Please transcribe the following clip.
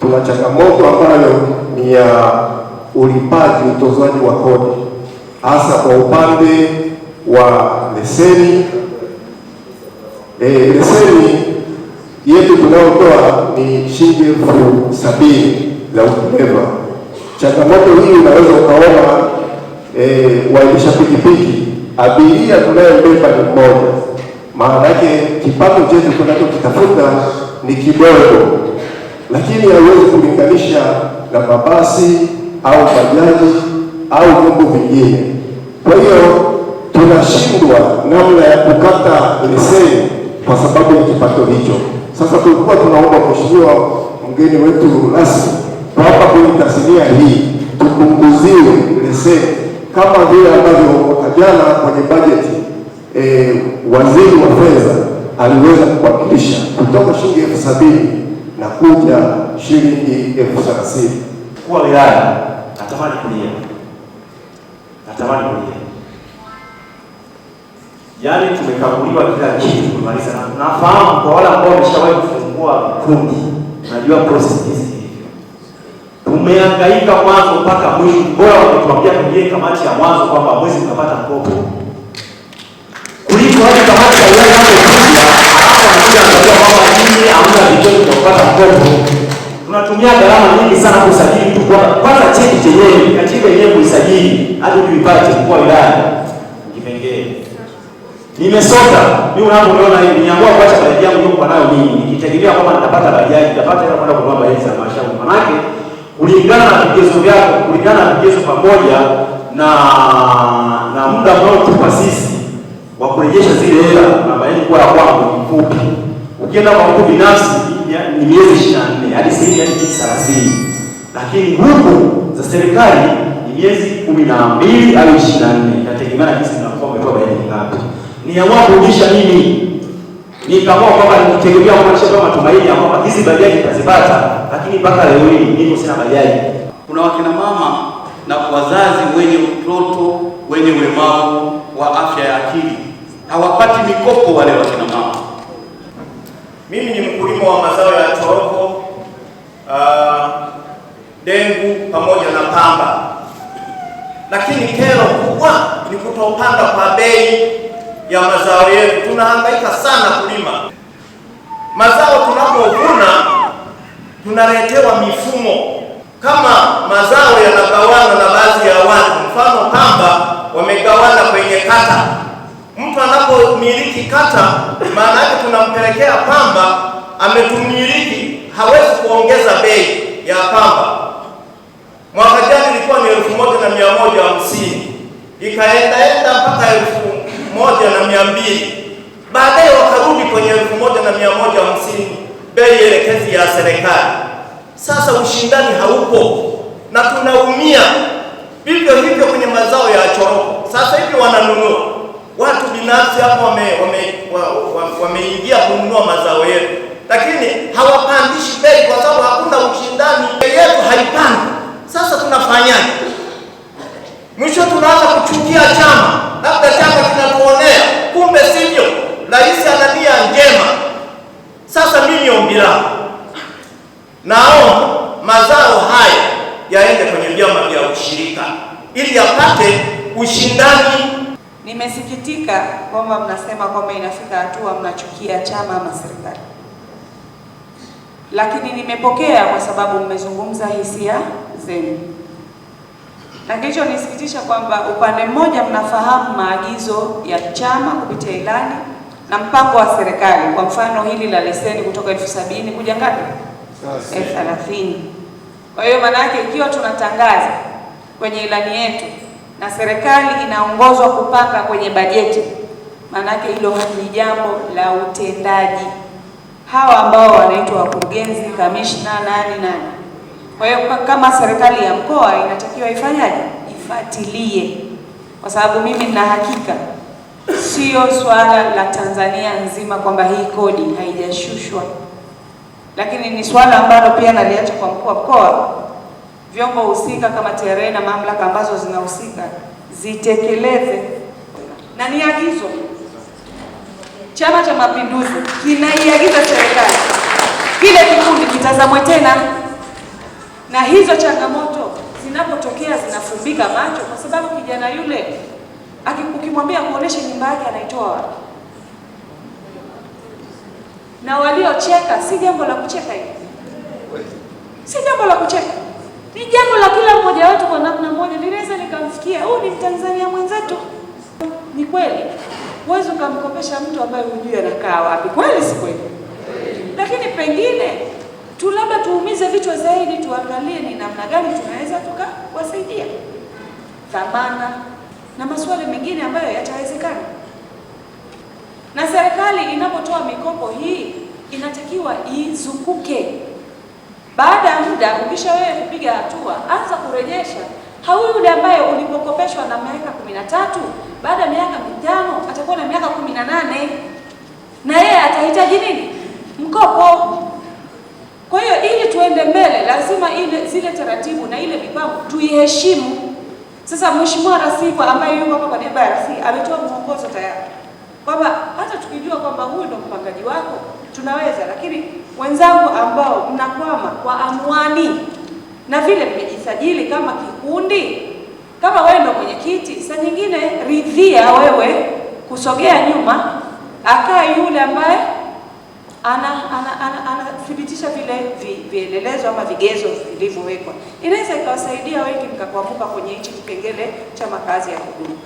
tuna changamoto ambayo ni ya ulipaji, utozwaji wa kodi, hasa kwa upande wa leseni. Leseni yetu tunayotoa ni shilingi 70,000 za udereva. Changamoto hii unaweza ukaona waendesha pikipiki, abiria tunayembeba ni mmoja, maana yake kipato chetu tunachokitafuta ni kidogo, lakini hauwezi kulinganisha na mabasi au bajaji au vyombo vingine. Kwa hiyo tunashindwa namna ya kukata leseni kwa sababu ya kipato hicho. Sasa tulikuwa tunaomba mheshimiwa mgeni wetu rasmi kwamba kwenye tasnia hii tupunguziwe leseni kama vile ambavyo mwaka jana kwenye bajeti waziri wa fedha aliweza kuwakilisha kutoka shilingi 70,000 na kuja shilingi 30,000. Kwa wilaya natamani kulia. Yaani tumekaguliwa kila kitu kumaliza. Nafahamu kwa wale ambao wameshawahi kufungua kundi, najua process hizi hivyo. Tumehangaika mwanzo mpaka mwisho. Bora wametuambia kwenye kamati ya mwanzo kwamba mwezi mtapata mkopo. Kuliko hadi kamati ya wilaya hapo kuja, hapo anakuja anajua kwamba nyinyi hamna vigezo vya kupata mkopo. Tunatumia gharama nyingi sana kusajili mtu kwanza cheti chenyewe, katiba yenyewe kuisajili hadi uipate kwa wilaya. Kipengele nimesota mimi unapoona hivi niamua kuacha bajaji yangu yuko nayo mimi nikitegemea kwamba nitapata bajaji, nitapata hela kwenda kununua bajaji za mashauri. Manake kulingana na vigezo vyako, kulingana na vigezo pamoja na muda unaotupa sisi wa kurejesha zile hela na bajaji kwa kwangu ni mfupi. Ukienda kwa mtu binafsi ni miezi 24 hadi sasa hadi 30. Lakini huku za serikali ni miezi 12 au 24. Inategemea na jinsi unakuwa umetoa bajaji ngapi. Niamua kurudisha mimi. Nikaamua kwamba nitegemea kwa matumaini ya kwamba hizi bajaji nitazipata, lakini mpaka leo hii niko sina bajaji. Kuna wakina mama na wazazi wenye mtoto wenye ulemavu wa afya ya akili hawapati mikopo wale wakina mama. Mimi ni mkulima wa mazao ya choroko, dengu pamoja na pamba, lakini kero kubwa ni kutopanda kwa bei ya mazao yetu. Tunahangaika sana kulima mazao, tunapovuna tunaletewa mifumo kama mazao yanagawana na baadhi ya watu. Mfano pamba wamegawana kwenye kata. Mtu anapomiliki kata, maana yake tunampelekea pamba, ametumiliki, hawezi kuongeza bei ya pamba. Mwaka jana ilikuwa ni 1,150, ikaenda mpaka 1,200, baadaye wakarudi kwenye 1,150 bei elekezi ya serikali. Sasa ushindani haupo na tunaumia. Vivyo hivyo kwenye mazao ya choroko, sasa hivi wananunua watu binafsi hapo wameingia kununua mazao yetu, lakini hawapandishi bei kwa sababu hakuna ushindani, bei yetu haipandi. Sasa tunafanyaje? Mwisho tunaanza kuchukia chama, labda chama kinatuonea, kumbe sivyo. Rais ana nia njema. Sasa mimi ombi langu, naomba mazao haya yaende kwenye vyama vya ushirika ili yapate ushindani. Nimesikitika kwamba mnasema kwamba inafika hatua mnachukia chama ama serikali, lakini nimepokea kwa sababu mmezungumza hisia zenu, na kilichonisikitisha kwamba upande mmoja mnafahamu maagizo ya chama kupitia ilani na mpango wa serikali. Kwa mfano hili la leseni kutoka 70,000 kuja ngapi? 30,000. Kwa hiyo maana yake ikiwa tunatangaza kwenye ilani yetu na serikali inaongozwa kupanga kwenye bajeti, maana yake hilo ni jambo la utendaji. Hawa ambao wanaitwa wakurugenzi, kamishna, nani. Kwa hiyo kama serikali ya mkoa inatakiwa ifanyaje? Ifuatilie, kwa sababu mimi nina hakika sio swala la Tanzania nzima kwamba hii kodi haijashushwa, lakini ni swala ambalo pia naliacha kwa mkuu wa mkoa. Vyombo husika kama TRA na mamlaka ambazo zinahusika zitekeleze, na ni agizo. Chama cha Mapinduzi kinaiagiza serikali kile kikundi kitazamwe tena, na hizo changamoto zinapotokea zinafumbika macho, kwa sababu kijana yule ukimwambia kuonesha nyumba yake anaitoa wapi? Na waliocheka, si jambo la kucheka hili, si jambo la kucheka, ni jambo la kila mmoja wetu kwa namna moja linaweza likamfikia. Huyu ni Mtanzania mwenzetu. Ni kweli huwezi ukamkopesha mtu ambaye hujui anakaa wapi, kweli si kweli? Lakini pengine tu labda tuumize vichwa zaidi, tuangalie ni namna gani tunaweza tukawasaidia, dhamana na maswali mengine ambayo yatawezekana. Na serikali inapotoa mikopo hii inatakiwa izunguke. Baada ya muda, ukisha wewe kupiga hatua, anza kurejesha. Hawi yule ambaye ulipokopeshwa na miaka 13, baada ya miaka 5 atakuwa na miaka 18 na yeye atahitaji nini? Mkopo. Kwa hiyo ili tuende mbele, lazima zile taratibu na ile mipango tuiheshimu. Sasa Mheshimiwa Rasifa ambaye yuko hapa kwa niaba ya Rasifa ametoa mwongozo tayari kwamba hata tukijua kwamba huyu ndo mpangaji wako tunaweza, lakini wenzangu ambao mnakwama kwa anwani na vile mmejisajili kama kikundi, kama wewe ndo mwenyekiti, saa nyingine ridhia wewe kusogea nyuma, akae yule ambaye anathibitisha vile vielelezo ama vigezo vilivyowekwa. Inaweza ikawasaidia wengi mkakwamuka kwenye hichi kipengele cha makazi ya kudumu.